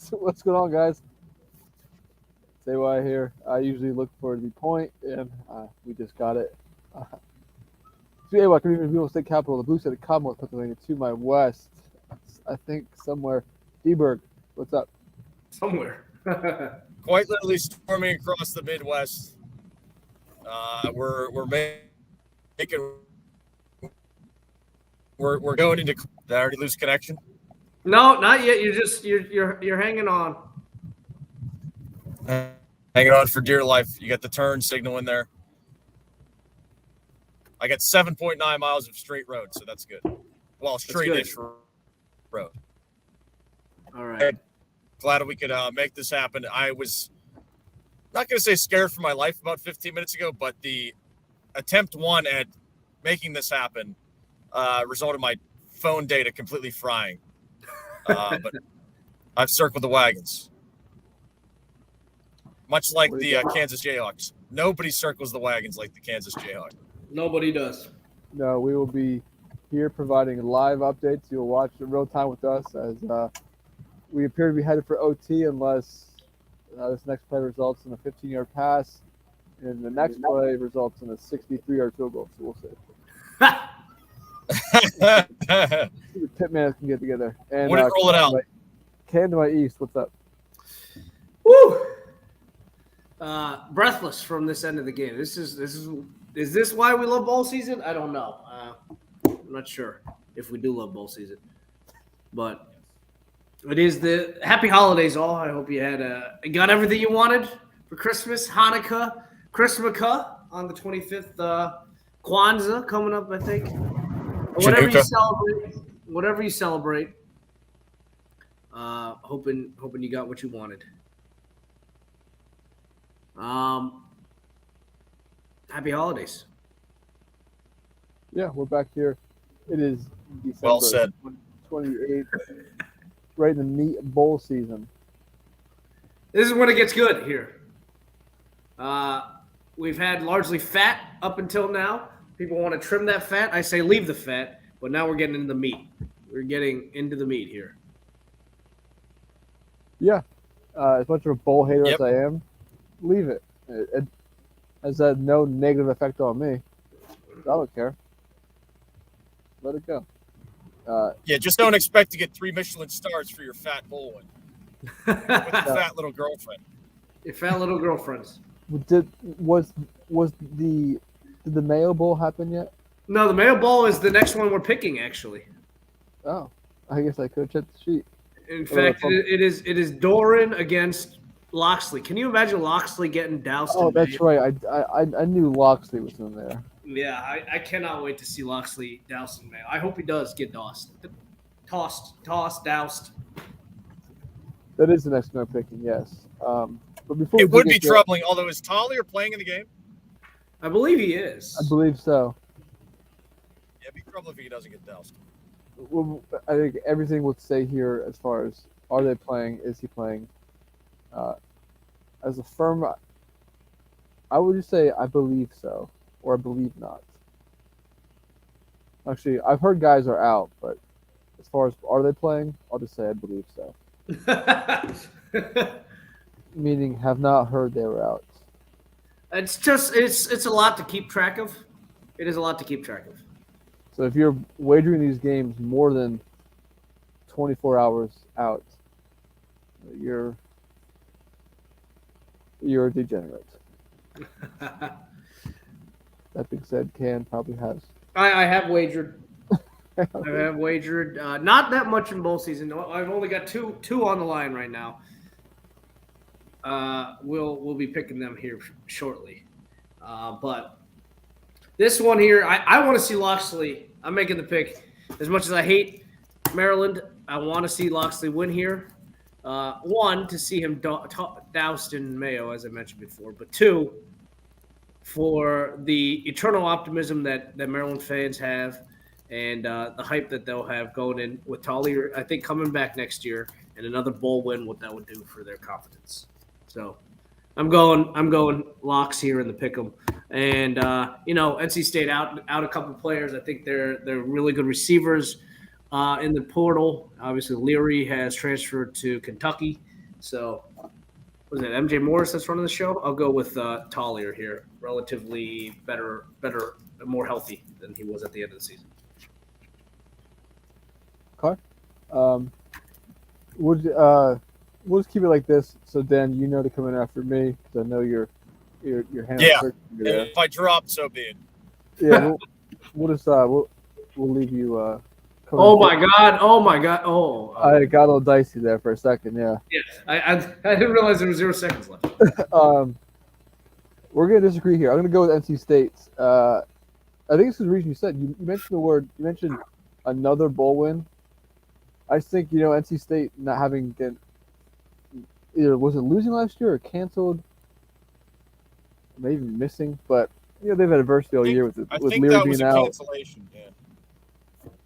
So what's going on, guys? Say why here. I usually look for the point, and we just got it. Uh, so anyway, Community Real Estate Capital, the blue state of Commonwealth, Pennsylvania, to my west. I think somewhere. Deberg, what's up? Somewhere. Quite literally storming across the Midwest. We're making we're going into. Did I already lose connection? No, not yet. You're hanging on. Hanging on for dear life. You got the turn signal in there. I got 7.9 miles of straight road, so that's good. Well, straight-ish road. All right. Glad we could make this happen. I was not going to say scared for my life about 15 minutes ago, but the attempt one at making this happen resulted in my phone data completely frying. But I've circled the wagons. Much like the Kansas Jayhawks. Nobody circles the wagons like the Kansas Jayhawks. Nobody does. No, we will be here providing live updates. You'll watch in real time with us as we appear to be headed for OT unless this next play results in a 15-yard pass, and the next play results in a 63-yard field goal. So we'll see. The Pitman can get together. And Wouldn't roll it out. Ken to my east, what's up? Woo! Breathless from this end of the game. Is this why we love bowl season? I don't know. I'm not sure if we do love bowl season, but it is the happy holidays all. I hope you got everything you wanted for Christmas, Hanukkah, Christmas on the 25th, Kwanzaa coming up, I think. Whatever you celebrate. Hoping you got what you wanted. Happy holidays. Yeah, we're back here. It is December Well said. 28th, right in the meat of bowl season. This is when it gets good here. We've had largely fat up until now. People want to trim that fat. I say leave the fat, but now we're getting into the meat. We're getting into the meat here. Yeah, as much of a bowl hater Yep. as I am, leave it. It has had no negative effect on me. I don't care. Let it go. Yeah, just don't expect to get 3 Michelin stars for your fat bowl win with your fat little girlfriend. Your fat little girlfriends. Did the Mayo Bowl happen yet? No, the Mayo Bowl is the next one we're picking, actually. Oh, I guess I could check the sheet. In fact, it is Doran against Loxley. Can you imagine Loxley getting doused? Oh, in that's Mayo? right. I knew Loxley was in there. Yeah, I cannot wait to see Loxley doused in Mayo. I hope he does get tossed, doused. That is the next one I'm picking. Yes. But before It we would dig be into troubling, although is Talia playing in the game? I believe he is. I believe so. Yeah, it'd be troubling if he doesn't get doused. Well, I think everything would say here as far as are they playing? Is he playing? As a firm, I would just say I believe so, or I believe not. Actually, I've heard guys are out, but as far as are they playing, I'll just say I believe so. Meaning, have not heard they were out. It's a lot to keep track of. It is a lot to keep track of. So if you're wagering these games more than 24 hours out, you're a degenerate. That being said, Can probably has. I have wagered. I have wagered. Not that much in bowl season. I've only got two on the line right now. We'll be picking them here shortly. But this one here, I want to see Loxley. I'm making the pick. As much as I hate Maryland, I want to see Loxley win here. One, to see him doused in Mayo, as I mentioned before. But two, for the eternal optimism that Maryland fans have and the hype that they'll have going in with Talia, I think, coming back next year and another bowl win, what that would do for their confidence. So I'm going locks here in the pick'em. And NC State out a couple players. I think they're really good receivers in the portal. Obviously, Leary has transferred to Kentucky. So, was it MJ Morris that's running the show? I'll go with Collier here. Relatively better, more healthy than he was at the end of the season. We'll just keep it like this. So Dan, you know to come in after me because I know your hand. Yeah. There. If I drop, so be it. Yeah, we'll just we'll leave you. Oh my god! Oh, I got a little dicey there for a second. Yeah. Yeah, I didn't realize there was 0 seconds left. We're gonna disagree here. I'm gonna go with NC State. I think this is the reason you said you mentioned the word. You mentioned another bowl win. I think NC State not having been either was it losing last year or canceled, maybe missing, but they've had adversity all year with Leary being out. Cancellation, yeah.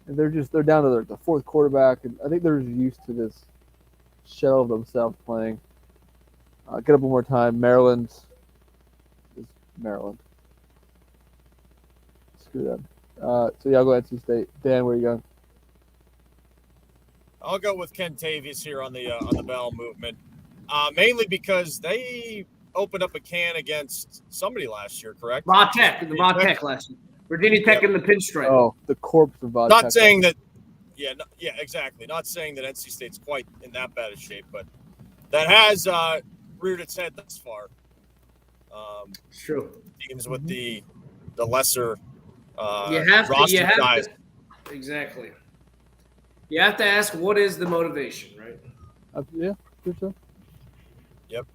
And they're down to the fourth quarterback, and I think they're used to this shell of themselves playing. Get up one more time. Maryland is Maryland. Screw them. So yeah, I'll go NC State. Dan, where are you going? I'll go with Kentavious here on the bowel movement, mainly because they opened up a can against somebody last year, correct? Va Tech last year. Virginia Tech in the pinstripe. Oh, the corpse of Va Tech. Not saying that. Yeah, exactly. Not saying that NC State's quite in that bad a shape, but that has reared its head thus far. It's true. Teams with the lesser roster size. Exactly. You have to ask, what is the motivation, right? Yeah, good job. Yep.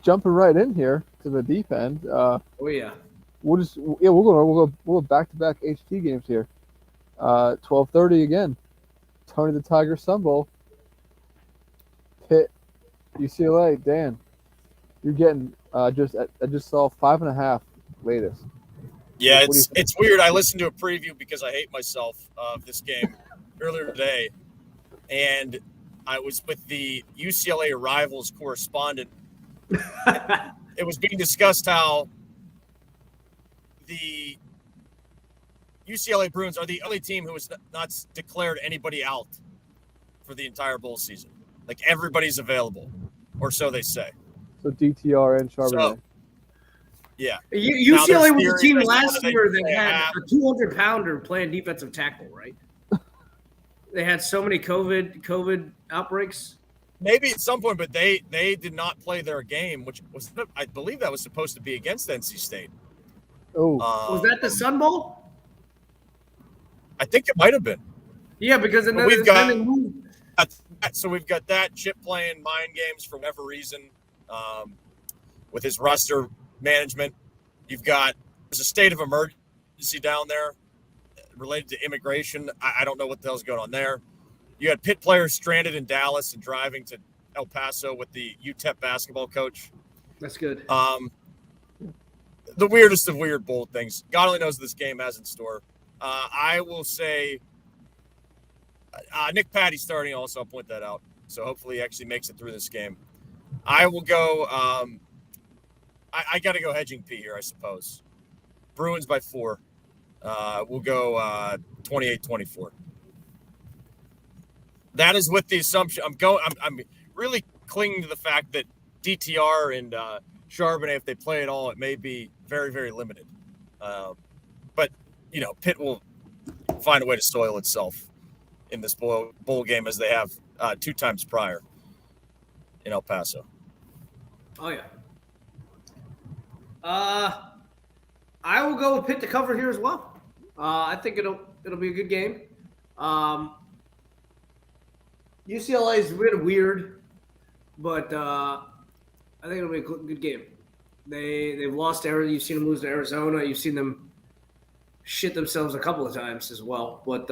Jumping right in here to the deep end. Oh yeah. We'll go back-to-back HT games here. 12:30 again. Tony the Tiger Sun Bowl. Pitt, UCLA. Dan, you're getting I just saw 5.5 latest. Yeah, it's weird. I listened to a preview because I hate myself of this game earlier today, and I was with the UCLA Rivals correspondent. It was being discussed how the UCLA Bruins are the only team who has not declared anybody out for the entire bowl season. Like, everybody's available, or so they say. So DTR and Charbonnet. So, yeah. UCLA was a team last year that had a 200-pounder playing defensive tackle, right? They had so many COVID outbreaks. Maybe at some point, but they did not play their game, which was, I believe, that was supposed to be against NC State. Oh, was that the Sun Bowl? I think it might have been. Yeah, because we've got that Chip playing mind games for whatever reason, with his roster management. There's a state of emergency down there related to immigration. I don't know what the hell's going on there. You had Pitt players stranded in Dallas and driving to El Paso with the UTEP basketball coach. That's good. The weirdest of weird bowl things. God only knows what this game has in store. I will say Nick Patty starting also. I'll point that out. So hopefully he actually makes it through this game. I will go I got to go hedging P here, I suppose. Bruins by 4. We'll go 28-24. That is with the assumption I'm really clinging to the fact that DTR and Charbonnet, if they play at all, it may be very, very limited. But Pitt will find a way to soil itself in this bowl game as they have 2 times prior in El Paso. Oh yeah. I will go with Pitt to cover here as well. I think it'll be a good game. UCLA is really weird, but I think it'll be a good game. They've lost to Arizona. You've seen them lose to Arizona. You've seen them shit themselves a couple of times as well. But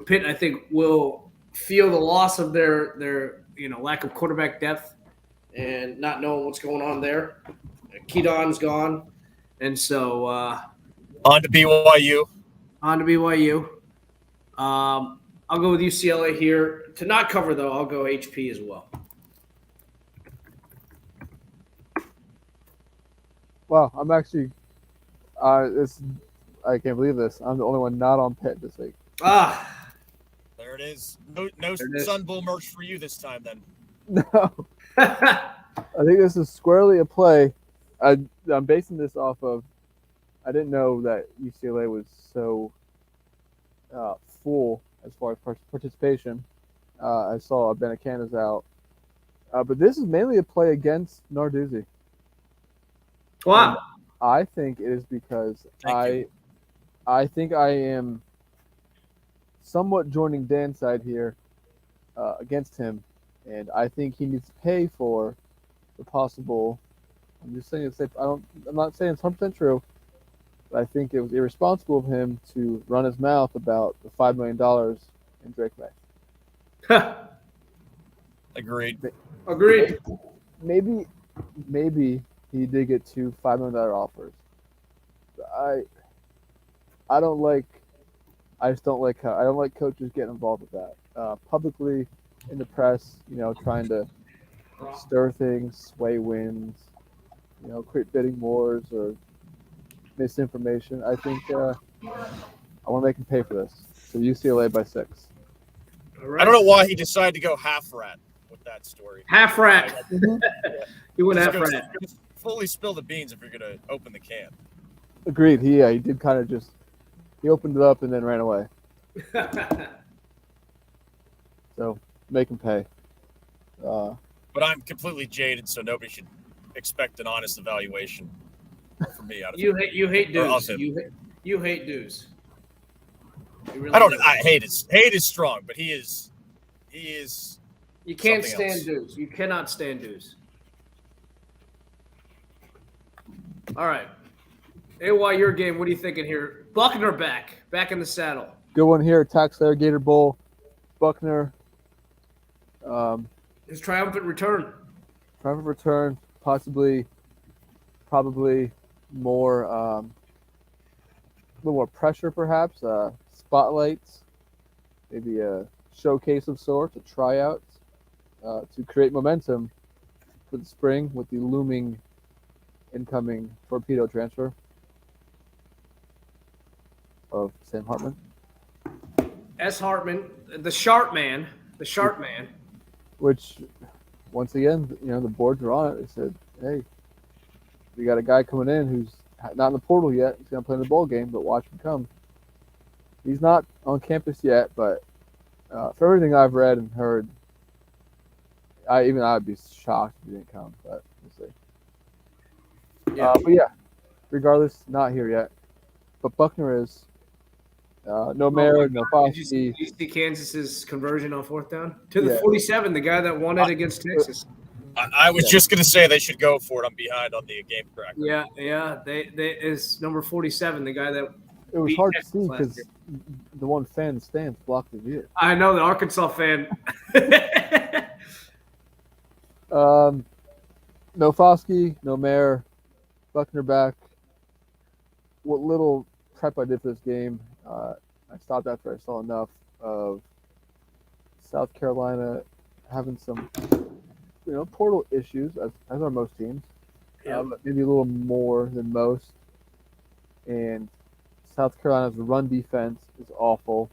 Pitt, I think, will feel the loss of their lack of quarterback depth and not knowing what's going on there. Keaton's gone, and so on to BYU. I'll go with UCLA here. To not cover, though, I'll go HP as well. Wow, I'm actually I can't believe this. I'm the only one not on Pitt this week. There it is. No There it is. Sun Bull merch for you this time, then. No, I think this is squarely a play. I'm basing this off of. I didn't know that UCLA was so full as far as participation. I saw Benacanas out, but this is mainly a play against Narduzzi. Wow. I think it is because Thank I think I am somewhat joining Dan's side here against him, and I think he needs to pay for the possible. I'm just saying it's. I'm not saying it's 100% true, but I think it was irresponsible of him to run his mouth about the $5 million in Drake May. Agreed. Agreed. Maybe he did get two $5 million offers. I don't like. I just don't like how I don't like coaches getting involved with that publicly in the press. Trying to stir things, sway winds, create bidding wars or misinformation. I think I want to make him pay for this. So UCLA by 6. All right. I don't know why he decided to go half rat with that story. Half rat. You went half Just rat. fully spill the beans if you're going to open the can. Agreed. He did kind of just he opened it up and then ran away. So make him pay. But I'm completely jaded, so nobody should expect an honest evaluation from me out of You him. hate Or of dues. him. You hate dues. You really I don't. do. Hate is strong, but he is. You can't something stand else. dues. You cannot stand dues. All right. AY, your game. What are you thinking here? Buckner back in the saddle. Good one here. Taxslayer, Gator Bowl, Buckner. His triumphant return. Triumphant return, probably more, a little more pressure, perhaps. Spotlights, maybe a showcase of sorts, a tryout to create momentum for the spring with the looming incoming torpedo transfer of Sam Hartman. S. Hartman, the sharp man. Which, once again, the boards are on it. They said, hey, we got a guy coming in who's not in the portal yet. He's going to play in the bowl game, but watch him come. He's not on campus yet, but for everything I've read and heard, I'd be shocked if he didn't come, but we'll see. Yeah. But yeah, regardless, not here yet. But Buckner is. No Merritt, no Did you Foskey. see Kansas's conversion on 4th down to the Yeah. 47? The guy that won it against Texas. I was just going to say they should go for it. I'm behind on the game tracker. Yeah. They is number 47. The guy that It was beat hard to Texas see last because year. the one fan in the stands blocked the view. I know the Arkansas fan. No Foskey, no Mayer, Buckner back. What little prep I did for this game, I stopped after I saw enough of South Carolina having some, portal issues, as are most teams. Yeah. But maybe a little more than most. And South Carolina's run defense is awful.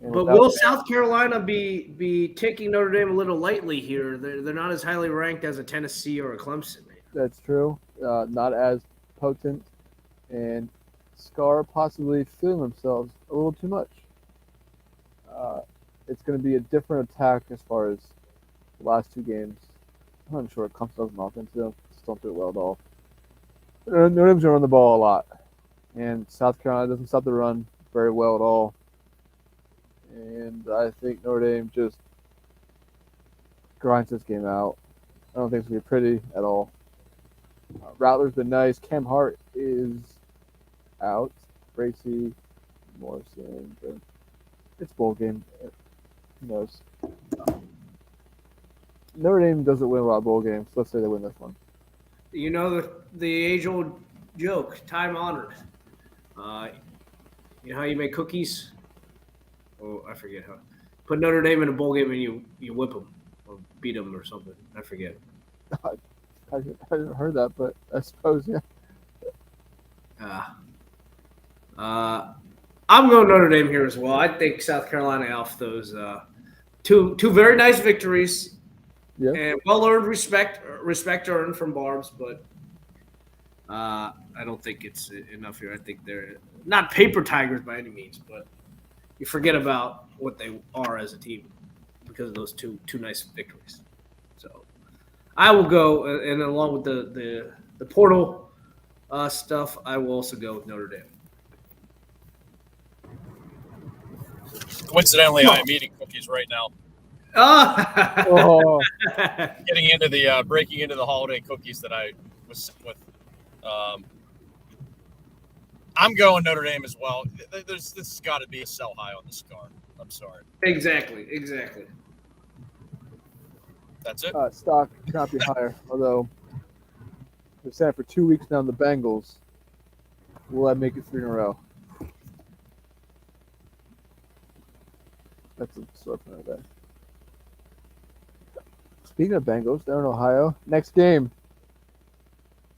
And But without will that- South Carolina be taking Notre Dame a little lightly here? They're not as highly ranked as a Tennessee or a Clemson. That's true. Not as potent, and Scar possibly feeling themselves a little too much. It's going to be a different attack as far as the last two games. I'm not sure what Clemson does on offense. They just don't do it well at all. Notre Dame's going to run the ball a lot, and South Carolina doesn't stop the run very well at all. And I think Notre Dame just grinds this game out. I don't think it's going to be pretty at all. Rattler's been nice. Cam Hart is out. Bracy, Morrison. But it's bowl game. Who knows? Notre Dame doesn't win a lot of bowl games. Let's say they win this one. You know the age-old joke, time honored. You know how you make cookies? Oh, I forget how. Put Notre Dame in a bowl game and you whip them or beat them or something. I forget. I haven't heard that, but I suppose, yeah. I'm going Notre Dame here as well. I think South Carolina off those two very nice victories Yeah. and well-earned respect earned from Barbs, but I don't think it's enough here. I think they're not paper tigers by any means, but you forget about what they are as a team because of those two nice victories. So I will go, and along with the portal stuff, I will also go with Notre Dame. Coincidentally, I am eating cookies right now. Oh, Getting into the breaking into the holiday cookies that I was sitting with. I'm going Notre Dame as well. This has got to be a sell high on the Scar. I'm sorry. Exactly. That's it. stock cannot be higher. Although they're set for 2 weeks now. The Bengals. Will I make it 3 in a row? That's a sore from that. Speaking of Bengals, they're in Ohio. Next game.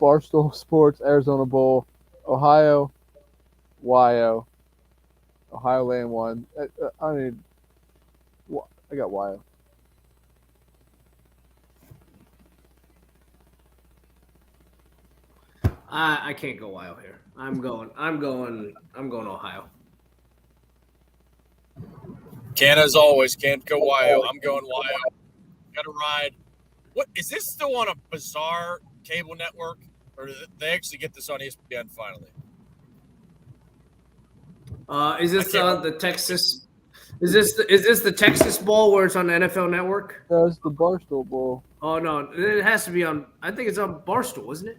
Barstool Sports Arizona Bowl. Ohio. YO. Ohio laying 1. I mean, I got YO. I can't go wild here. I'm going Ohio. Can as always, can't go YO. I'm going YO. Got to ride. What is this still on a bizarre cable network, or did they actually get this on ESPN finally? Is this the Texas? Is this the Texas Bowl where it's on the NFL Network? That's the Barstool Bowl. Oh no, it has to be on. I think it's on Barstool, isn't it?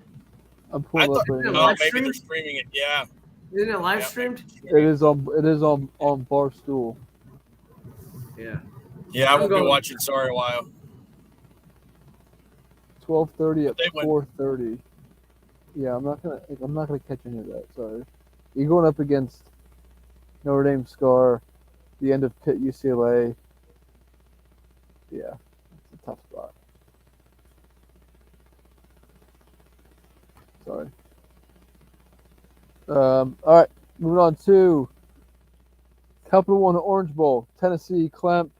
I'm I pulling thought, up right no, now. maybe they're streaming it. Yeah. Isn't it live Yeah. streamed? It is on Barstool. Yeah. Yeah, I I'm won't be going- watching. Sorry, YO. 12:30 at They win. 4:30. Yeah, I'm not gonna catch any of that. Sorry. You're going up against Notre Dame Scar, the end of Pitt UCLA. Yeah, it's a tough spot. Sorry. All right, moving on to Capital One Orange Bowl, Tennessee, Clemp,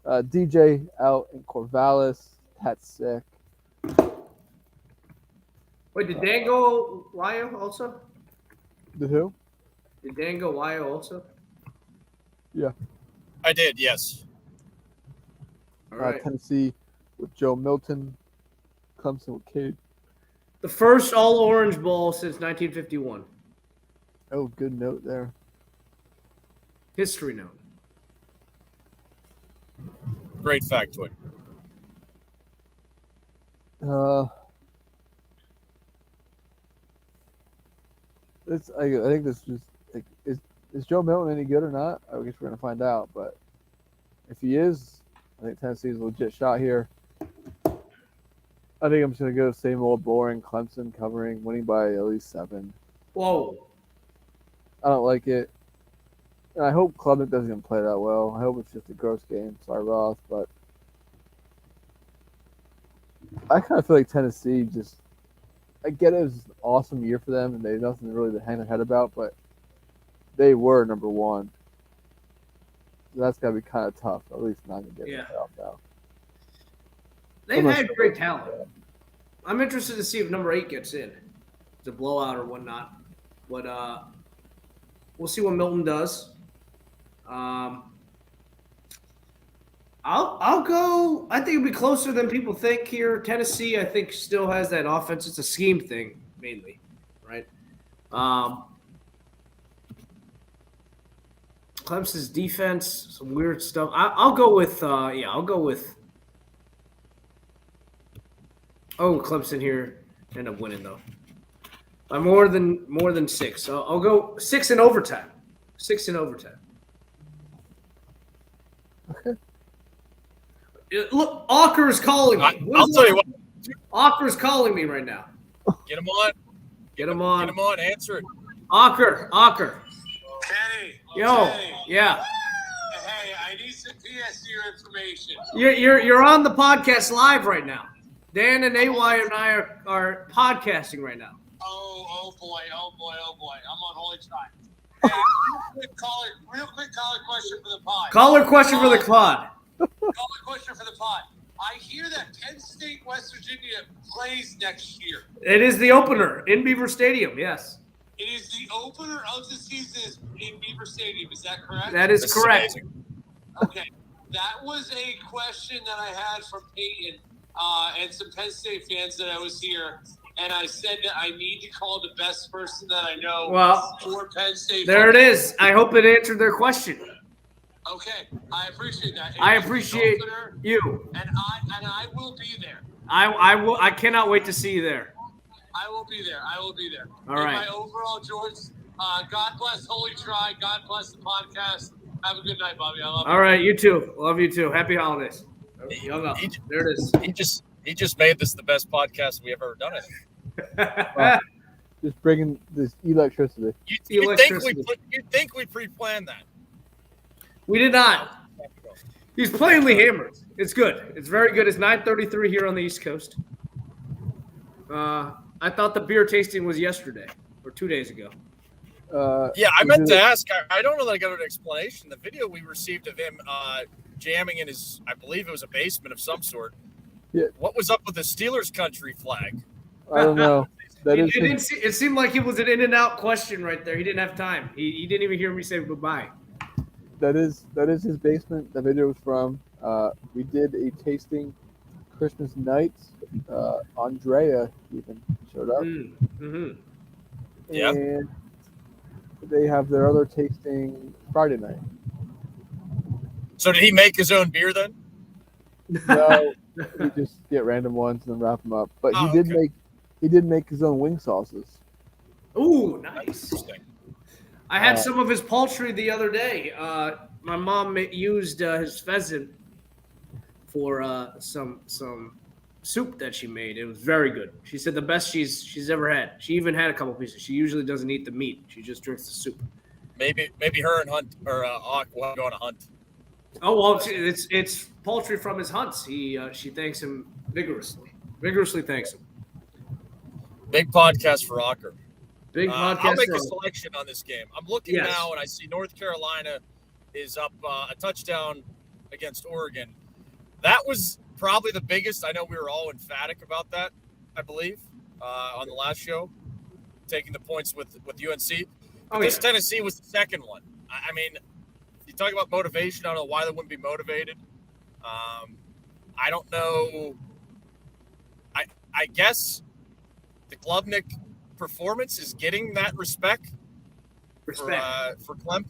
DJ out in Corvallis. That's sick. Wait, did Dan go YO also? The who? Did Dan go YO also? I did. Yes. All right. Tennessee with Joe Milton, Clemson with Cade. The first all orange bowl since 1951. Oh, good note there. History note. Great factoid. I think this was like, is Joe Milton any good or not? I guess we're gonna find out. But if he is, I think Tennessee's a legit shot here. I think I'm just gonna go same old boring Clemson covering, winning by at least 7. Whoa. I don't like it. And I hope Klubnik doesn't even play that well. I hope it's just a gross game. Sorry, Ross, but I kind of feel like Tennessee just. I get it was an awesome year for them, and they have nothing really to hang their head about, but they were number 1. So that's got to be kind of tough. At least not going to get Yeah. the playoff now. They've Unless- had great talent. I'm interested to see if number 8 gets in. It's a blowout or whatnot. But we'll see what Milton does. I'll go. I think it'll be closer than people think here. Tennessee, I think, still has that offense. It's a scheme thing mainly, right? Clemson's defense, some weird stuff. I'll go with. I'll go with. Oh, Clemson here end up winning though. By more than 6. So I'll go 6 in overtime. 6 in overtime. Okay. Look, Auker's calling me. I'll tell you what. Auker's calling me right now. Get him on. Get him Get on. him on. Answer it. Auker. Kenny. Yo. Kenny. Yeah. Hey, I need some PSU information. You're on the podcast live right now. Dan and AY and I are podcasting right now. Oh boy. I'm on Holy Tribe. Hey, Real quick caller question for the pod. Caller question for the pod. Caller question for the pod. I hear that Penn State, West Virginia plays next year. It is the opener in Beaver Stadium. Yes, It is the opener of the season in Beaver Stadium. Is that correct? that is This correct. amazing. Okay. That was a question that I had from Peyton and some Penn State fans that I was here. And I said that I need to call the best person that I know Well, for Penn State. there it is. I hope it answered their question. Okay. I appreciate that. I It is the appreciate opener, you. and I will be there. I cannot wait to see you there. I will be there. I will be there. All And right. my overall, George, God bless Holy Try. God bless the podcast. Have a good night, Bobby. I love you. All right, you too. Love you too. Happy holidays. Young up. He- There it is. He just made this the best podcast we have ever done. It. Just bringing this electricity. You think we pre-planned that? We did not. He's plainly hammered. It's good. It's very good. It's 9:33 here on the East Coast. I thought the beer tasting was yesterday or 2 days ago. Yeah, I meant to ask. I don't know that I got an explanation. The video we received of him jamming in his, I believe it was a basement of some sort. Yeah. What was up with the Steelers country flag? I don't know. That is his, It seemed like it was an in and out question right there. He didn't have time. He didn't even hear me say goodbye. that is his basement. The video was from. We did a tasting Christmas night. Andrea even showed up, Mm-hmm. Yeah. and they have their other tasting Friday night. So did he make his own beer then? No, we just get random ones and then wrap them up. But Oh, he did okay. make his own wing sauces. Ooh, nice. Interesting. I had some of his poultry the other day. My mom used his pheasant for some soup that she made. It was very good. She said the best she's ever had. She even had a couple pieces. She usually doesn't eat the meat. She just drinks the soup. Maybe her and Hunt or Hawk will go on a hunt. Oh well, it's poultry from his hunts. She thanks him vigorously. Vigorously thanks him. Big podcast for Hawker. Big I'll podcast. make a for- selection on this game. I'm looking Yes. now, and I see North Carolina is up a touchdown against Oregon. That was probably the biggest. I know we were all emphatic about that, I believe, on the last show, taking the points with UNC. But Oh, this yeah. Tennessee was the second one. I mean, you talk about motivation. I don't know why they wouldn't be motivated. I don't know. I guess the Glubnik performance is getting that respect for Clem,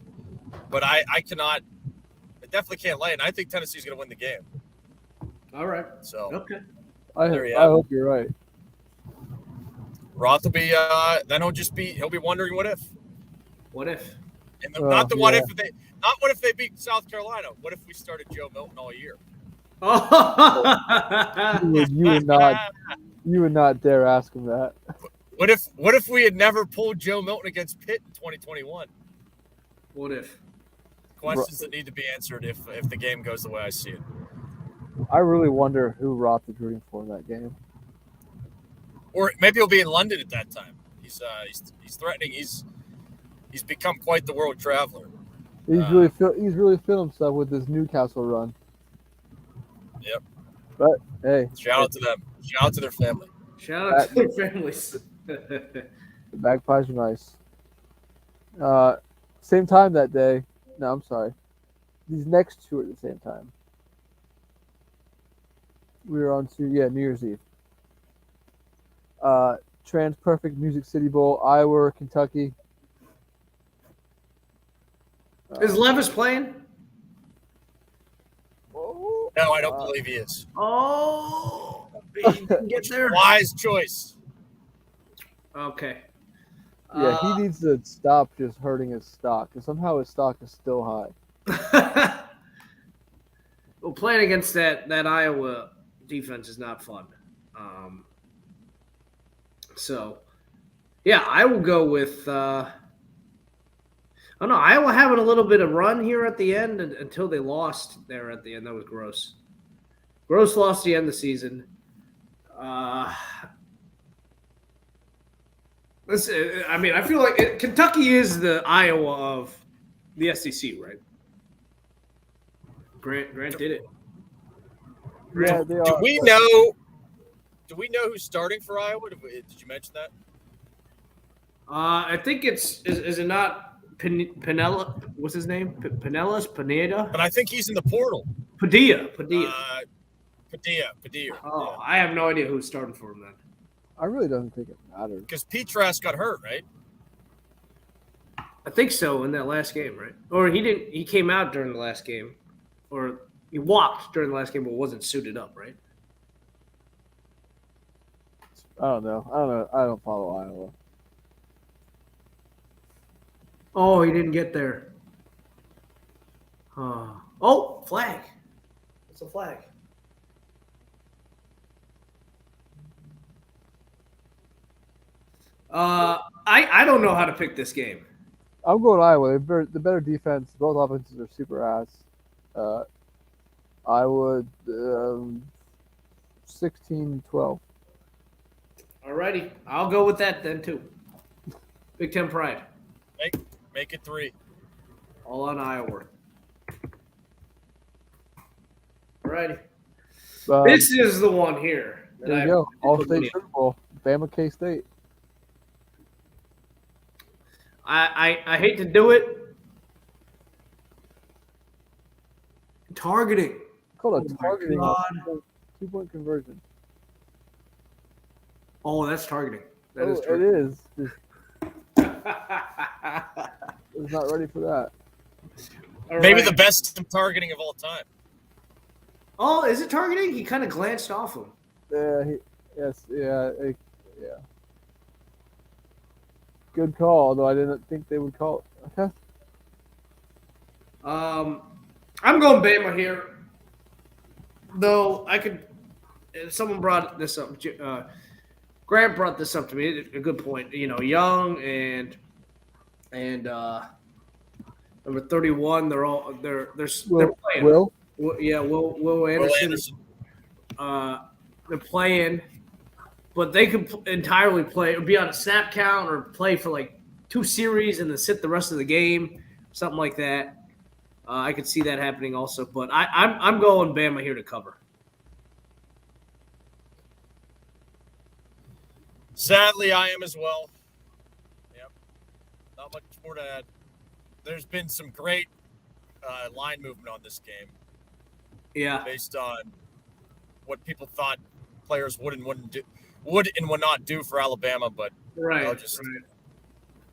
but I cannot. I definitely can't lay it. And I think Tennessee's going to win the game. All right. So Okay. There you I have it. hope you're right. Roth will be. Then he'll be wondering what if. What if? And not what yeah. if they beat South Carolina. What if we started Joe Milton all year? Oh. You would not dare ask him that. What if we had never pulled Joe Milton against Pitt in 2021? What if? Questions that need to be answered if the game goes the way I see it. I really wonder who Roth is rooting for in that game. Or maybe he'll be in London at that time. He's threatening. He's become quite the world traveler. He's really feeling himself with this Newcastle run. Yep. But hey, Shout out to them. Shout out to their family. Shout out to their families. the Magpies are nice. Same time that day. No, I'm sorry. These next two are at the same time. We were on to New Year's Eve. Trans Perfect Music City Bowl, Iowa, Kentucky. Is Levis playing? No, I don't believe he is. Oh, he didn't get there. Wise choice. Okay. Yeah, he needs to stop just hurting his stock, because somehow his stock is still high. Well, playing against that Iowa defense is not fun. So, yeah, I will go with. I don't know. Iowa having a little bit of run here at the end until they lost there at the end. That was gross. Gross lost the end of the season. I feel like Kentucky is the Iowa of The SEC, right? Grant did it. Yeah, they Do are. we know? Do we know who's starting for Iowa? Did you mention that? I think is it not Pinella? What's his name? Pineda? And I think he's in the portal. Padilla. Padilla. Oh, I have no idea who's starting for him then. I really don't think it matters. Because Petras got hurt, right? I think so in that last game, right? Or he didn't. He came out during the last game, or he walked during the last game, but wasn't suited up, right? I don't know. I don't follow Iowa. Oh, he didn't get there. Oh, flag. It's a flag. I don't know how to pick this game. I'm going Iowa. The better defense. Both offenses are super ass. Iowa 16-12. Alrighty, I'll go with that then too. Big Ten pride. Make it 3. All on Iowa. Alrighty. This is the one here. There you go. All-state Sugar Bowl. Bama K-State. I hate to do it. Targeting. Called a Oh my targeting God. 2-point conversion. Oh, that's targeting. That Oh, is it targeting. is. It's not ready for that. All Maybe right. the best targeting of all time. Oh, is it targeting? He kind of glanced off him. Yeah. Good call, although I didn't think they would call it. Okay. I'm going Bama here. Though I could. Someone brought this up. Grant brought this up to me. A good point. You know, Young and number 31. They're playing. Will? Will Anderson. They're playing, but they could entirely play or be on a snap count or play for like 2 series and then sit the rest of the game, something like that. I could see that happening also, but I'm going Bama here to cover. Sadly, I am as well. Yep. Not much more to add. There's been some great line movement on this game Yeah. based on what people thought players would and would not do for Alabama, but Right.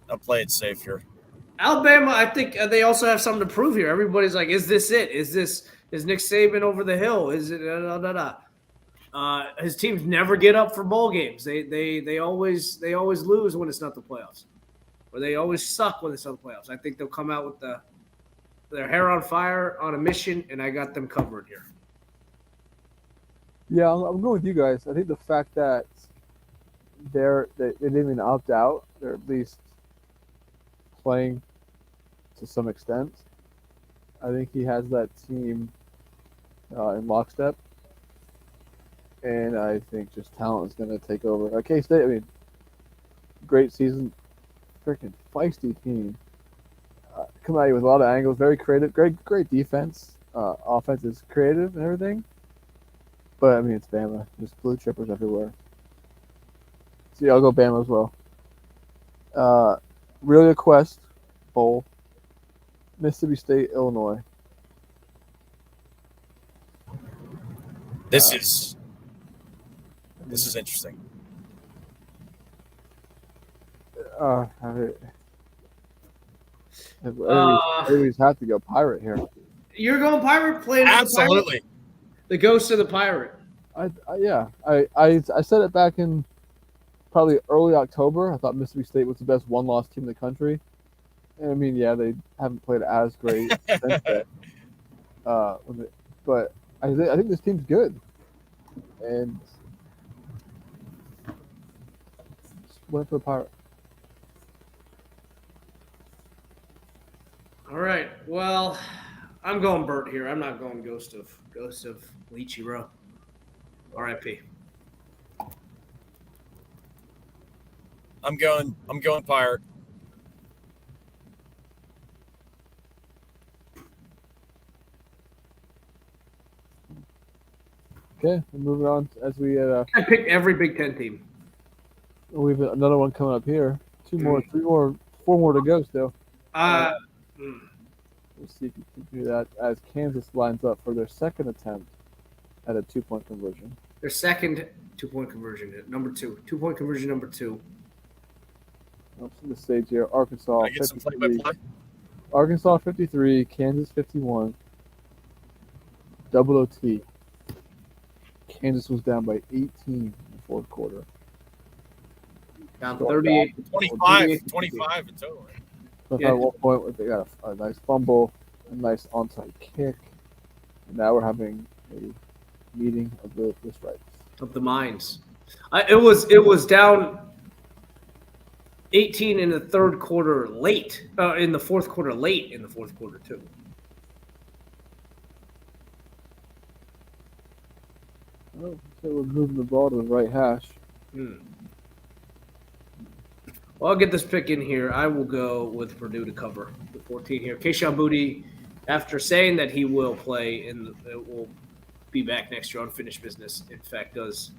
I'll play it safe here. Alabama, I think they also have something to prove here. Everybody's like, is this it? Is Nick Saban over the hill? Is it his teams never get up for bowl games. They always lose when it's not the playoffs. Or they always suck when it's not the playoffs. I think they'll come out with their hair on fire on a mission, and I got them covered here. Yeah, I'm going with you guys. I think the fact that they didn't even opt out, they're at least playing to some extent. I think he has that team in lockstep, and I think just talent is going to take over. K-State, I mean, great season, freaking feisty team. Come at you with a lot of angles, very creative, great defense. Offense is creative and everything. But, I mean, it's Bama. There's blue chippers everywhere. So, yeah, I'll go Bama as well. Really a Quest Bowl. Mississippi State, Illinois. This is interesting. Everybody's have to go Pirate here. You're going Pirate playing Absolutely. the ghost of the Pirate. I said it back in probably early October. I thought Mississippi State was the best one-loss team in the country. And I mean, yeah, they haven't played as great since then. But I think this team's good, and just went for the Pirate. All right. Well, I'm going Burt here. I'm not going Ghost of Leachy Row. R.I.P. I'm going Pirate. Okay, we're moving on as we I picked every Big Ten team. we've another one coming up here. Two more, 3 more, 4 more to go still. Mm. We'll see if you can do that as Kansas lines up for their second attempt at a 2-point conversion. Their second 2-point conversion, number 2. 2-point conversion, number 2. Up to the stage here, Arkansas I get some 53. play-by-play. Arkansas 53, Kansas 51. Double OT. Kansas was down by 18 in the fourth quarter. Down Going 38. 25 in total. But Yeah. at one point, they got a nice fumble, a nice onside kick. And now we're having a meeting of the stripes. Of the minds. It was down 18 in the third quarter late. In the fourth quarter late in the fourth quarter too. Oh, so we're moving the ball to the right hash. Well, I'll get this pick in here. I will go with Purdue to cover the 14 here. Keishawn Booty, after saying that he will play and will be back next year, unfinished business, in fact, does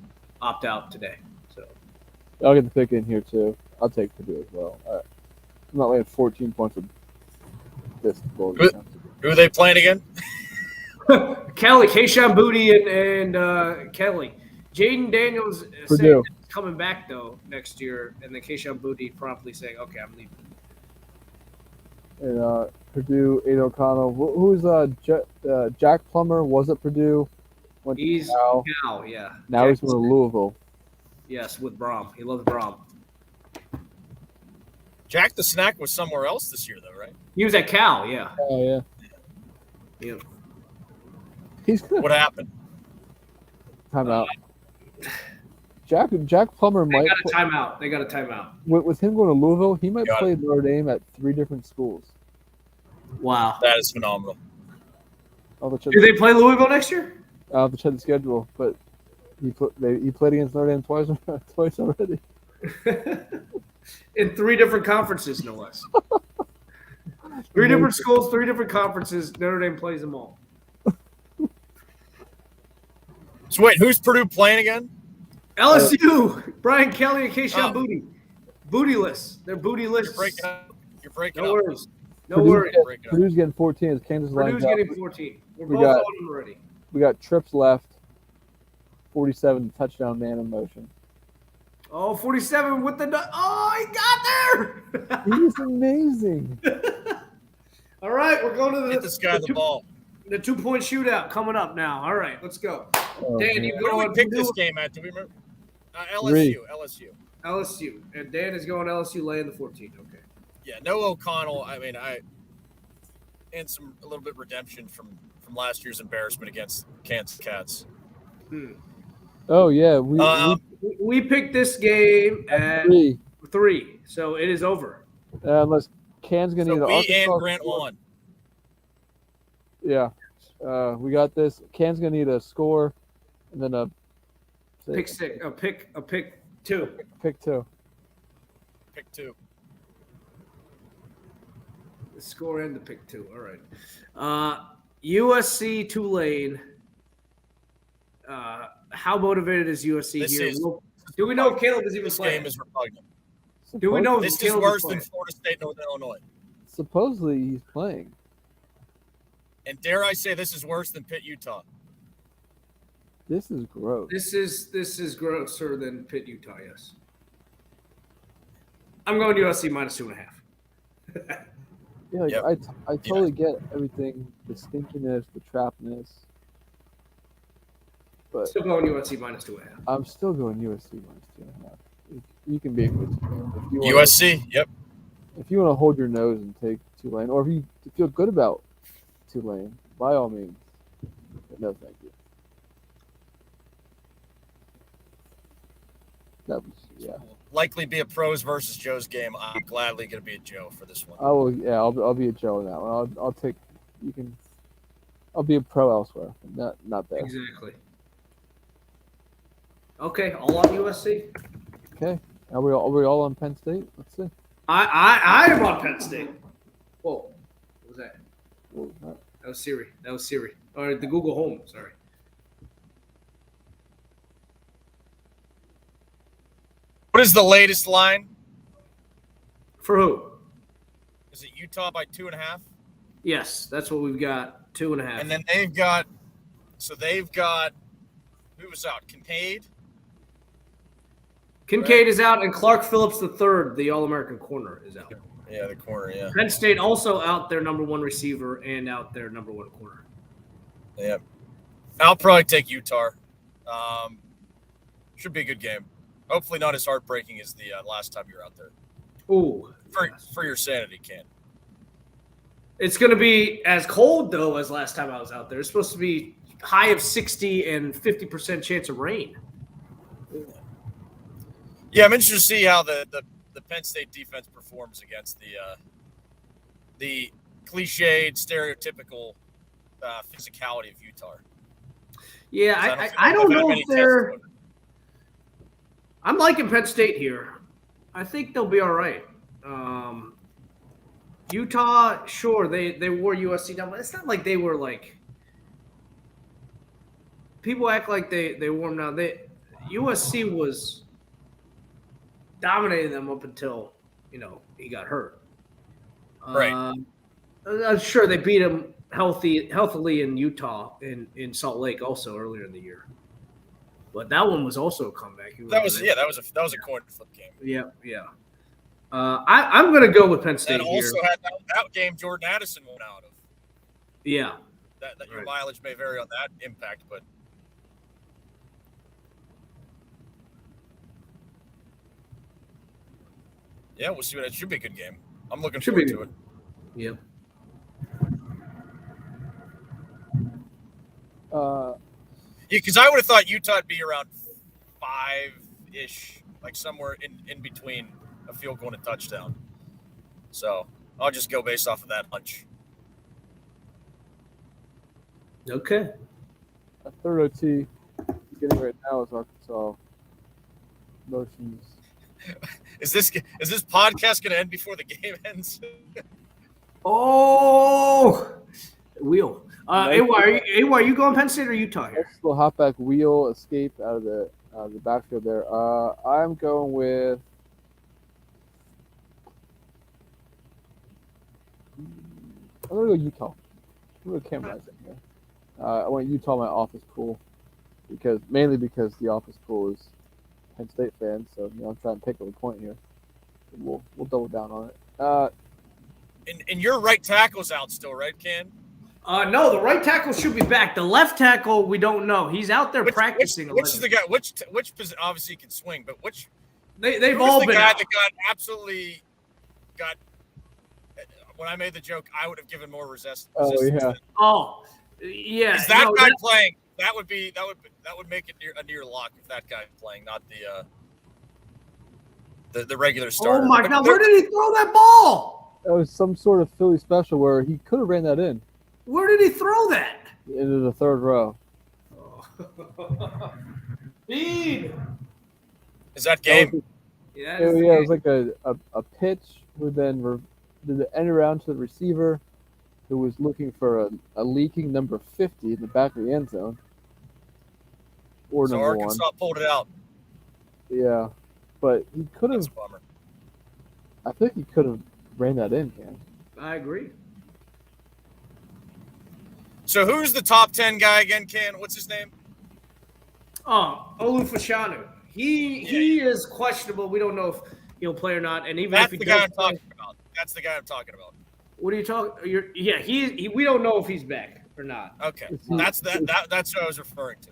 opt out today. So I'll get the pick in here too. I'll take Purdue as well. I'm not laying 14 points with this goal. Who are they playing again? Kelly, Keishawn Booty, and Kelly. Jaden Daniels saying Purdue. that he's coming back though next year, and then Keishawn Booty promptly saying, "Okay, I'm leaving." And Purdue, Aiden O'Connell. Who's Jack Plummer? Was at Purdue. Went to He's Cal. Cal, yeah. Now he's going to Louisville. Yes, with Brom. He loves Brom. Jack the Snack was somewhere else this year, though, right? He was at Cal, yeah. Oh yeah. Yeah. He's going What happened? time out. Jack Plummer They might got a timeout. They got a timeout. with him going to Louisville. He might Got play Notre Dame at 3 different schools. Wow. That is phenomenal. I'll have to check, Do they play Louisville next year? I'll have to check the schedule, but he played against Notre Dame twice already. In 3 different conferences, no less. 3 different schools, 3 different conferences. Notre Dame plays them all. So wait, who's Purdue playing again? LSU, Brian Kelly and Keishawn Oh. Booty. Bootyless. They're bootyless. You're breaking No up. worries. No worries. Purdue's getting 14 as Kansas lines Purdue's up. getting 14. We're We both got- on them already. We got trips left. 47 touchdown man in motion. Oh, 47 with the – oh, he got there. He's amazing. All right, we're going to Get this guy the ball. the 2-point shootout coming up now. All right, let's go. Oh, Dan, man. you Where go do we on pick Purdue, this game at? Do we remember? Three. LSU. LSU. And Dan is going LSU laying the 14. Okay. Yeah, no O'Connell. I mean, and a little bit redemption from last year's embarrassment against Kansas Cats. Oh yeah, We picked this game at we 3, so it is over. unless Can's gonna need So an we Arkansas and Grant score. won. Yeah, we got this. Can's gonna need a score, and then a Pick 6. A pick 2. Pick 2. Pick 2. The score and the pick 2. All right. USC Tulane. How motivated is USC This here? is- Do we know if Caleb is even This playing? game is repugnant. Do we know- This is Caleb worse is than playing. Florida State, Northern Illinois. Supposedly he's playing. And dare I say this is worse than Pitt, Utah. This is gross. This is grosser than Pitt, Utah. Yes. I'm going USC minus 2.5. Yeah, like, Yep. I totally get everything, the stinkiness, the trapness, but Still going USC minus 2.5. I'm still going USC minus 2.5. You can be a good team. If you wanna- USC, yep. If you want to hold your nose and take Tulane, or if you feel good about Tulane, by all means. But no, thank you. That was Likely be a pros versus Joe's game. I'm gladly going to be a Joe for this one. I will. Yeah, I'll be a Joe in that one. I'll take. You can. I'll be a pro elsewhere. Not there. Exactly. Okay, all on USC. Okay. Are we all on Penn State? Let's see. I am on Penn State. Whoa, what was that? What was that? That was Siri. Or the Google Home. Sorry. What is the latest line? For who? Is it Utah by 2.5? Yes, that's what we've got. 2.5. And then they've got who was out? Kincaid is out, and Clark Phillips III, the All-American corner, is out. Yeah, the corner. Yeah. Penn State also out their number one receiver and out their number one corner. Yeah. I'll probably take Utah. Should be a good game. Hopefully not as heartbreaking as the last time you were out there. Ooh. For your sanity, Ken. It's going to be as cold, though, as last time I was out there. It's supposed to be high of 60 and 50% chance of rain. Yeah, I'm interested to see how the Penn State defense performs against the cliched, stereotypical physicality of Utah. Yeah, I don't know if they're – I'm liking Penn State here. I think they'll be all right. Utah, sure, they wore USC down, but it's not like they were like – people act like they wore them down. USC was dominating them up until, he got hurt. Right. I'm sure they beat him healthily in Utah in Salt Lake also earlier in the year. But that one was also a comeback. That was a coin flip game. Yeah. I'm going to go with Penn State and also here. had that game Jordan Addison went out of. Yeah. That your mileage may vary on that impact, but yeah, we'll see. It should be a good game. I'm looking forward to it. Yeah. Because I would have thought Utah would be around 5-ish, like somewhere in between a field goal and a touchdown. So I'll just go based off of that hunch. Okay. A third OT getting right now is Arkansas motions. Is this podcast going to end before the game ends? Oh, wheel. AY, are you going Penn State or Utah here? Next little hopback wheel escape out of the backfield there. I'm going with. I'm gonna go Utah. I'm gonna go Cam Rising here. I went Utah my office pool mainly because the office pool is Penn State fans, so I'm trying to pick up a point here. We'll double down on it. And your right tackle's out still, right, Ken? No, the right tackle should be back. The left tackle, we don't know. He's out there practicing. Which is the guy? Which obviously he can swing, but which? They've all been the guy out. that got absolutely got. When I made the joke, I would have given more resistance. Oh yeah. Oh, yeah. Is that guy playing? That would make it a near lock if that guy's playing, not the regular starter. Oh my God! Where did he throw that ball? That was some sort of Philly special where he could have ran that in. Where did he throw that? Into the third row. Speed. Is that game? Yeah, It was like a pitch who then did the end around to the receiver who was looking for a leaking number 50 in the back of the end zone. Or So number Arkansas 1. pulled it out. Yeah. But he could have. That's a bummer. I think he could have ran that in, Cam. I agree. So who's the top 10 guy again, Ken? What's his name? Olu Fashanu. He is questionable. We don't know if he'll play or not. And even That's if he the guy does I'm talking about. That's the guy I'm talking about. what are you talking? We don't know if he's back or not. Okay, that's what I was referring to.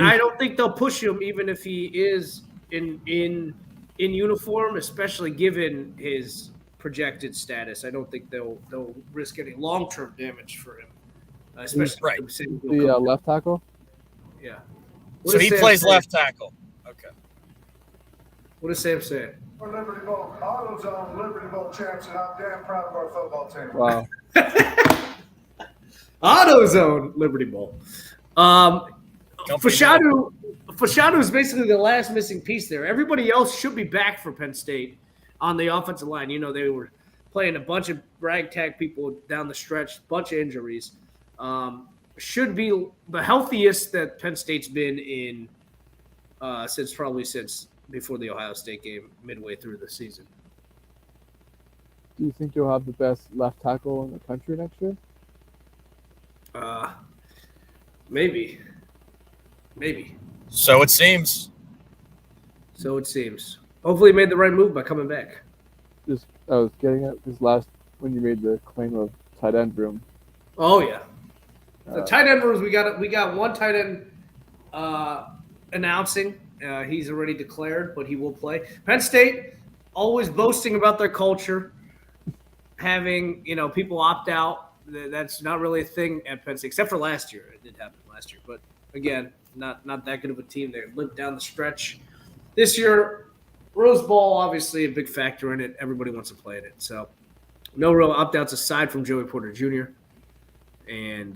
I don't think they'll push him even if he is in uniform, especially given his projected status. I don't think they'll risk any long-term damage for him, especially Right. The left tackle? Yeah. So he plays left tackle. Okay. What does Sam say? We're Liberty Bowl, AutoZone Liberty Bowl champs, and I'm damn proud of our football team. Wow. AutoZone Liberty Bowl. Fashanu is basically the last missing piece there. Everybody else should be back for Penn State on the offensive line. They were playing a bunch of ragtag people down the stretch, bunch of injuries. Should be the healthiest that Penn State's been in since before the Ohio State game midway through the season. Do you think you'll have the best left tackle in the country next year? Maybe. So it seems. So it seems. Hopefully, he made the right move by coming back. Just I was getting at this last when you made the claim of tight end room. Oh yeah, the Uh, tight end rooms. We got one tight end announcing. He's already declared, but he will play. Penn State always boasting about their culture, having people opt out. That's not really a thing at Penn State, except for last year. It did happen last year, but again, not that good of a team. They limped down the stretch. This year, Rose Bowl obviously a big factor in it. Everybody wants to play in it, so no real opt outs aside from Joey Porter Jr. And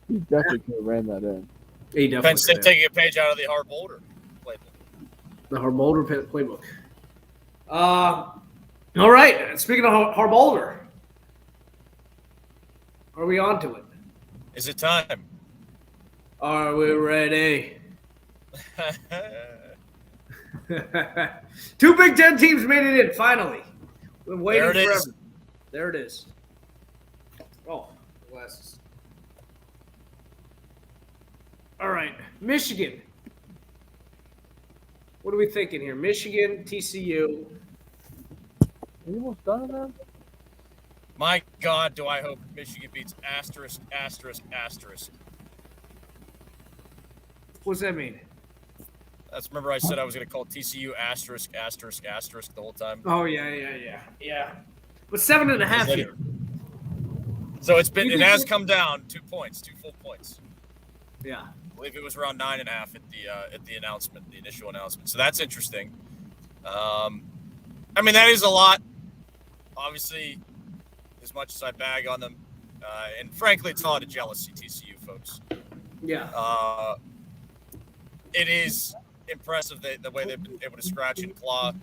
he definitely could have ran that in. he Penn definitely State could have. taking a page out of the Harb Boulder playbook. The Harbolder playbook. All right. Speaking of Harbolder, are we on to it? Is it time? Are we ready? Two Big Ten teams made it in finally. Been waiting There it forever. is. There it is. Oh, glasses. All right, Michigan. What are we thinking here? Michigan, TCU. Are you almost done with that? My God, do I hope Michigan beats asterisk, asterisk, asterisk. What does that mean? Remember I said I was going to call TCU asterisk, asterisk, asterisk the whole time? Oh yeah. But 7.5 here. So it has come down 2 points, 2 full points. Yeah. I believe it was around 9.5 at the announcement, the initial announcement. So that's interesting. I mean, that is a lot. Obviously, as much as I bag on them, and frankly, it's a lot of jealousy, TCU folks. Yeah. It is impressive the way they've been able to scratch and claw.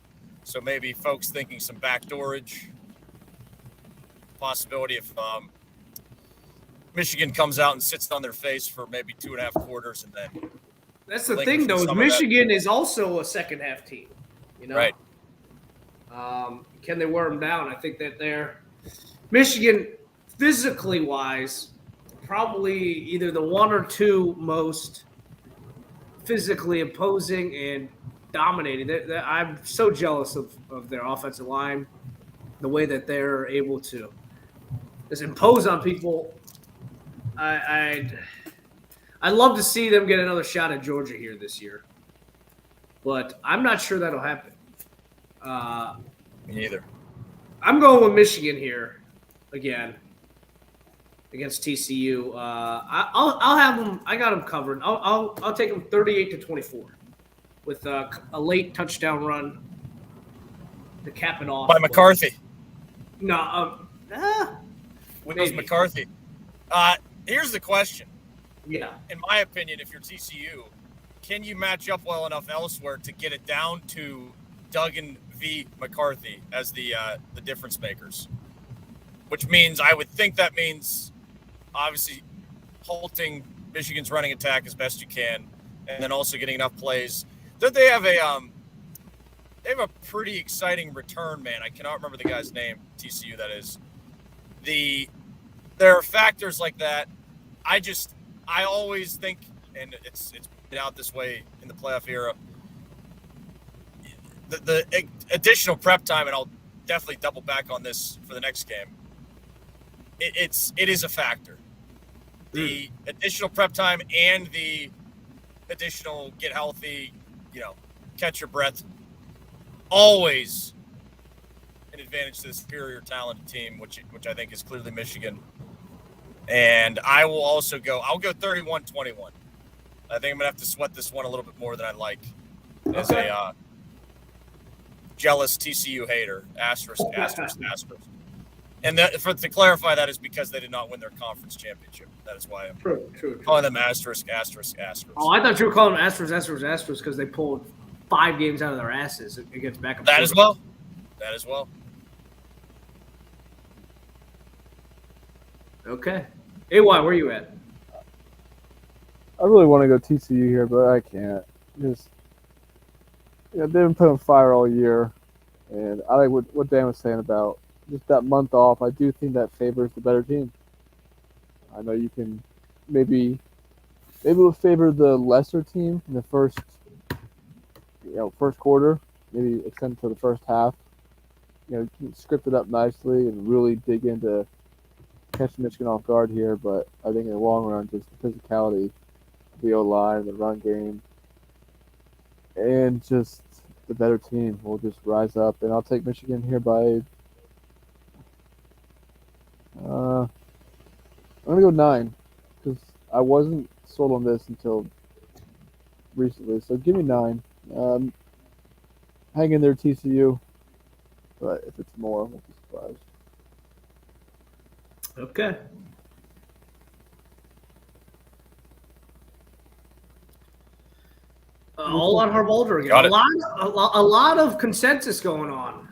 So maybe folks thinking some backdoorage, possibility if Michigan comes out and sits on their face for maybe 2.5 quarters, and then That's the Lincoln thing, for though. Is some of that. Michigan is also a second half team. Right. Can they wear them down? I think that they're Michigan, physically wise, probably either the one or two most physically imposing and dominating. I'm so jealous of their offensive line, the way that they're able to just impose on people. I'd love to see them get another shot at Georgia here this year, but I'm not sure that'll happen. Me neither. I'm going with Michigan here again against TCU. I'll have them. I got them covered. I'll take them 38-24 with a late touchdown run to cap it off By McCarthy. No, Windows maybe. McCarthy. Here's the question. Yeah. In my opinion, if you're TCU, can you match up well enough elsewhere to get it down to Duggan v. McCarthy as the difference makers? Which means I would think that means obviously halting Michigan's running attack as best you can, and then also getting enough plays. They have a pretty exciting return man. I cannot remember the guy's name. TCU, that is. There are factors like that. I always think, and it's been out this way in the playoff era, the additional prep time, and I'll definitely double back on this for the next game. It is a factor. The additional prep time and the additional get healthy, catch your breath, always an advantage to the superior talented team, which I think is clearly Michigan. And I will also I'll go 31-21. I think I'm going to have to sweat this one a little bit more than I like as a jealous TCU hater. Asterisk, asterisk, asterisk. And to clarify, that is because they did not win their conference championship. That is why I'm True. calling them asterisk, asterisk, asterisk. Oh, I thought you were calling them asterisk because they pulled 5 games out of their asses against backup. That as well. That as well. Okay. AY, where you at? I really want to go TCU here, but I can't. Just they've been putting fire all year, and I like what Dan was saying about just that month off. I do think that favors the better team. I know you can maybe we'll favor the lesser team in the first quarter, maybe extend to the first half. You can script it up nicely and really dig into catching Michigan off guard here. But I think in the long run, just the physicality of the O line, the run game, and just the better team will just rise up. And I'll take Michigan here by. I'm gonna go 9 because I wasn't sold on this until recently. So give me 9. Hang in there, TCU. But if it's more, I won't be surprised. Okay. All on Harbaugh again. Got it. A lot of consensus going on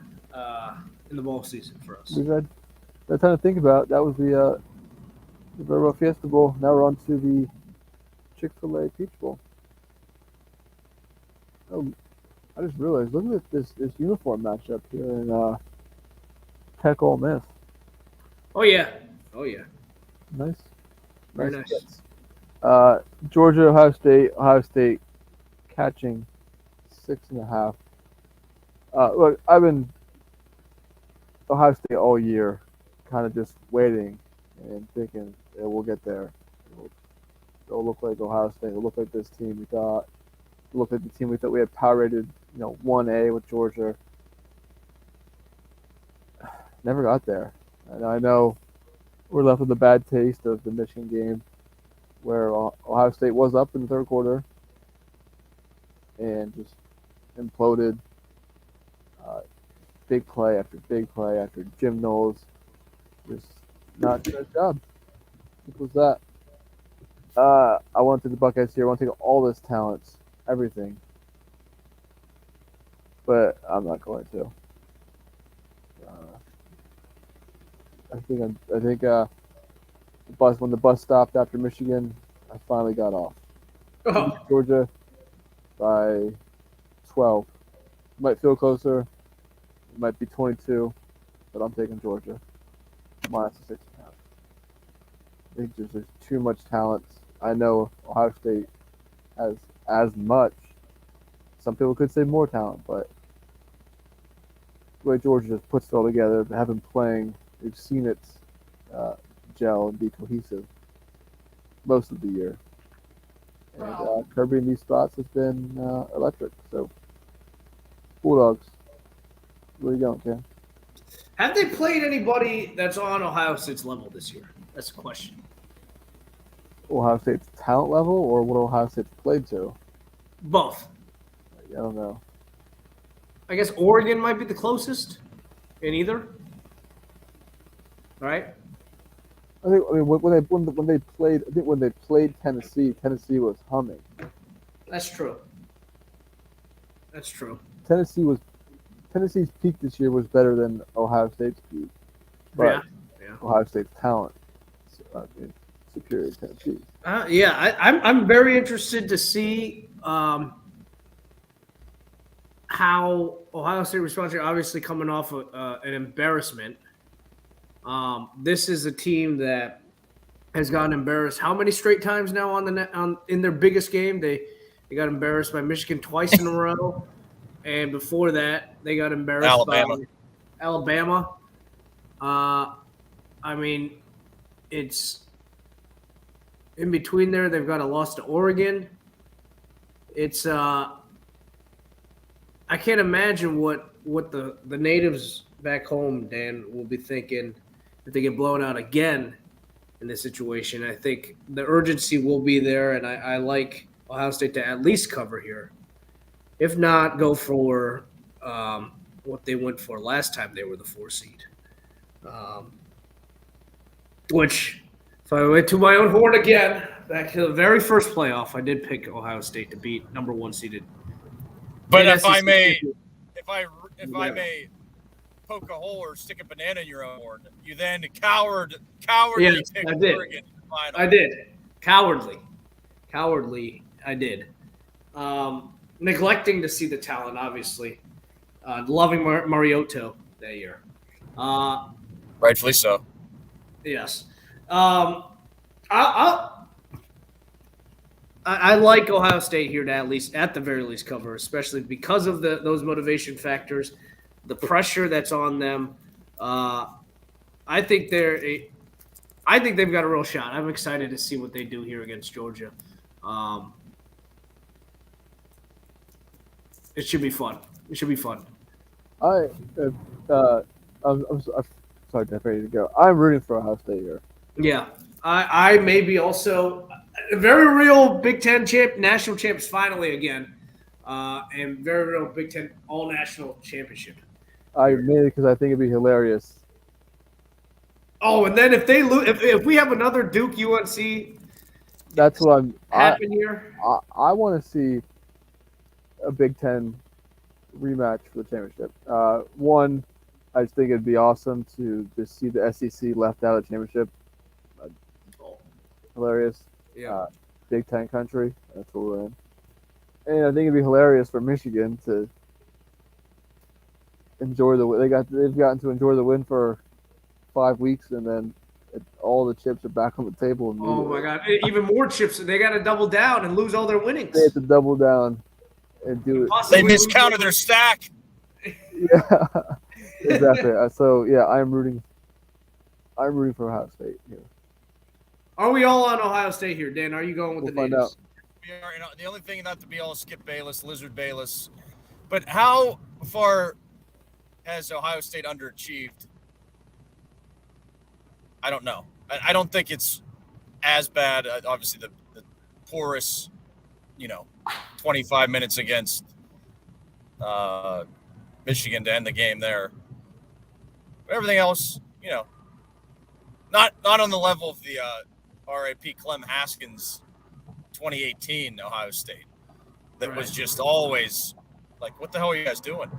in the bowl season for us. We've had that time to think about. That was the Verbo Fiesta Bowl. Now we're on to the Chick-fil-A Peach Bowl. Oh, I just realized, look at this uniform matchup here in Tech Ole Miss. Oh yeah. Nice. Very nice. hits. Georgia, Ohio State catching 6.5. Look, I've been Ohio State all year, kind of just waiting and thinking we'll get there. It'll look like Ohio State. It'll look like this team we thought. It'll look like the team we thought we had power rated, 1A with Georgia. Never got there. And I know we're left with a bad taste of the Michigan game where Ohio State was up in the third quarter and just imploded. Big play after big play after Jim Knowles just not doing his job. Simple as that. I want to take the Buckeyes here. I want to take all this talent, everything. But I'm not going to. I think when the bus stopped after Michigan, I finally got off. Oh, Georgia by 12. Might feel closer. It might be 22, but I'm taking Georgia minus the 6.5. I think there's too much talent. I know Ohio State has as much. Some people could say more talent, but the way Georgia just puts it all together, they have been playing. We've seen it gel and be cohesive most of the year. And Kirby in these spots has been electric. So, Bulldogs. Where you going, Ken? have they played anybody that's on Ohio State's level this year? That's the question. Ohio State's talent level or what Ohio State's played to? Both. I don't know. I guess Oregon might be the closest in either. Right? I mean when they played Tennessee, Tennessee was humming. That's true. Tennessee's peak this year was better than Ohio State's peak, but Yeah. Ohio State's talent is superior to Tennessee. I'm very interested to see how Ohio State responds here. Obviously, coming off an embarrassment. This is a team that has gotten embarrassed. How many straight times now in their biggest game? They got embarrassed by Michigan twice in a row, and before that, they got embarrassed by Alabama. I mean, it's in between there. They've got a loss to Oregon. It's I can't imagine what the natives back home, Dan, will be thinking if they get blown out again in this situation. I think the urgency will be there, and I like Ohio State to at least cover here. If not, go for what they went for last time they were the 4 seed. Which, if I went to my own horn again, back to the very first playoff, I did pick Ohio State to beat number 1 seeded. But And if I SEC may, Whatever. poke a hole or stick a banana in your own horn, you then cowardly Yes, picked I did. Oregon in the final. I did. Cowardly. I did. neglecting to see the talent, obviously. Loving Mariotto that year. Rightfully so. Yes. I like Ohio State here to at the very least cover, especially because of those motivation factors, the pressure that's on them. I think they've got a real shot. I'm excited to see what they do here against Georgia. It should be fun. It should be fun. I'm sorry, Jeff, ready to go. I'm rooting for Ohio State here. Yeah, I may be also a very real Big Ten national champs finally again, and very real Big Ten all national championship. I made it because I think it'd be hilarious. Oh, and then if they lose, if we have another Duke UNC That's what happen here, I want to see a Big Ten rematch for the championship. One, I just think it'd be awesome to just see the SEC left out of the championship. Hilarious. yeah, Big Ten country. That's what we're in. And I think it'd be hilarious for Michigan to enjoy they've gotten to enjoy the win for 5 weeks, and then all the chips are back on the table. oh my God, even more chips. They got to double down and lose all their winnings. They have to double down and do it. They miscounted their stack. Yeah, exactly. So yeah, I'm rooting for Ohio State here. Are we all on Ohio State here, Dan? Are you going with We'll the find natives? We are, the only thing not to be all Skip Bayless, Lizard Bayless, but how far has Ohio State underachieved? I don't know. I don't think it's as bad. Obviously, the porous, 25 minutes against Michigan to end the game there. But everything else, not on the level of the R.I.P. Clem Haskins 2018 Ohio State. That was just always like, what the hell are you guys doing?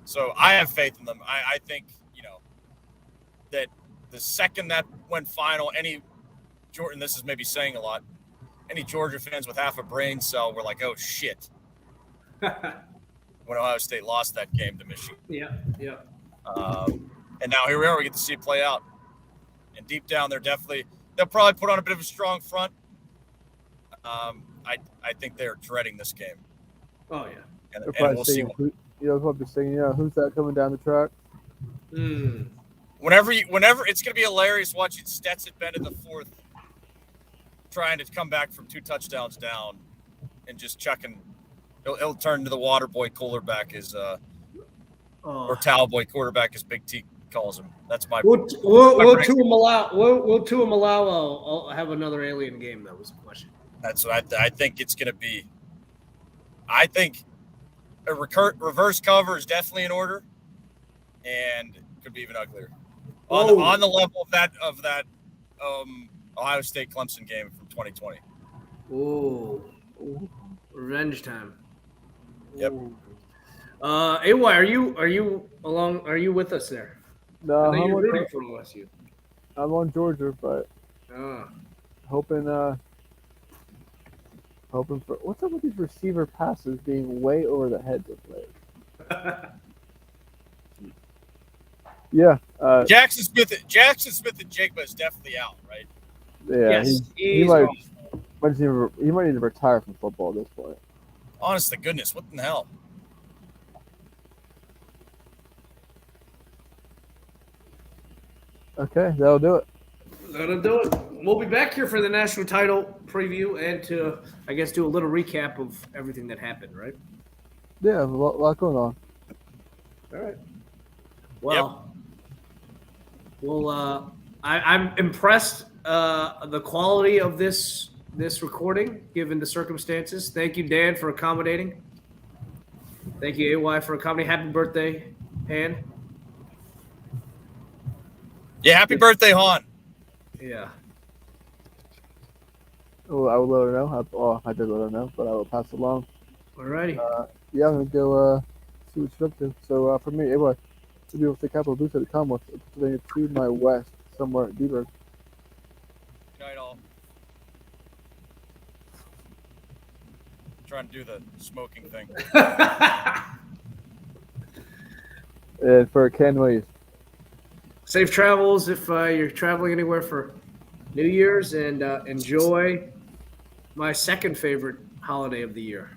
So I have faith in them. I think, that the second that went final, Jordan, this is maybe saying a lot, any Georgia fans with half a brain cell were like, oh, shit, when Ohio State lost that game to Michigan. Yeah. And now here we are. We get to see it play out. And deep down, they'll probably put on a bit of a strong front. I think they're dreading this game. Oh yeah. They're And probably we'll see. singing, probably singing, who's that coming down the track? Whenever it's going to be hilarious watching Stetson Bennett the fourth trying to come back from 2 touchdowns down and just chucking. He'll turn to the water boy quarterback or towel boy quarterback as Big T calls him. That's my. Will Tuamalawa have another alien game? That was the question. That's what I think it's going to be. I think a reverse cover is definitely in order, and could be even uglier. On the level of that Ohio State Clemson game from 2020. Oh, revenge time. Yep. AY, are you along? Are you with us there? No, I know you're rooting for LSU. I'm on Georgia, but hoping for what's up with these receiver passes being way over the heads of players. Yeah. Jackson Smith and Jigba is definitely out, right? Yeah. Yes, he might need to retire from football at this point. Honest to goodness, what the hell? Okay, that'll do it. That'll do it. We'll be back here for the national title preview and to, I guess, do a little recap of everything that happened, right? Yeah, a lot going on. All right. Well, I'm impressed the quality of this recording given the circumstances. Thank you, Dan, for accommodating. Thank you, AY, for accommodating. Happy birthday, Han. Yeah, happy birthday, Han. Yeah. Oh, I will let her know. I did let her know, but I will pass it along. Alrighty. Yeah, I'm gonna go see what she's up to. So for me, AY, to be able to take Capital Boost at the Commonwealth, Pennsylvania to my west, somewhere at Deberg. Good night, all. trying to do the smoking thing. And for Ken Williams. Safe travels if you're traveling anywhere for New Year's, and enjoy my second favorite holiday of the year.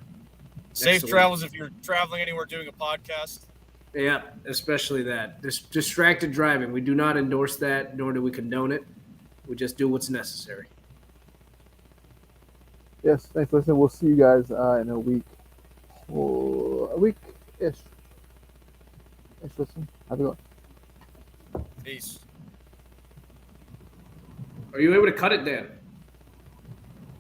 Safe Excellent. travels if you're traveling anywhere doing a podcast. Yeah, especially that. Distracted driving. We do not endorse that, nor do we condone it. We just do what's necessary. Yes, thanks for listening. We'll see you guys in a week. A week-ish. Thanks for listening. Have a good one. Peace. Are you able to cut it, Dan?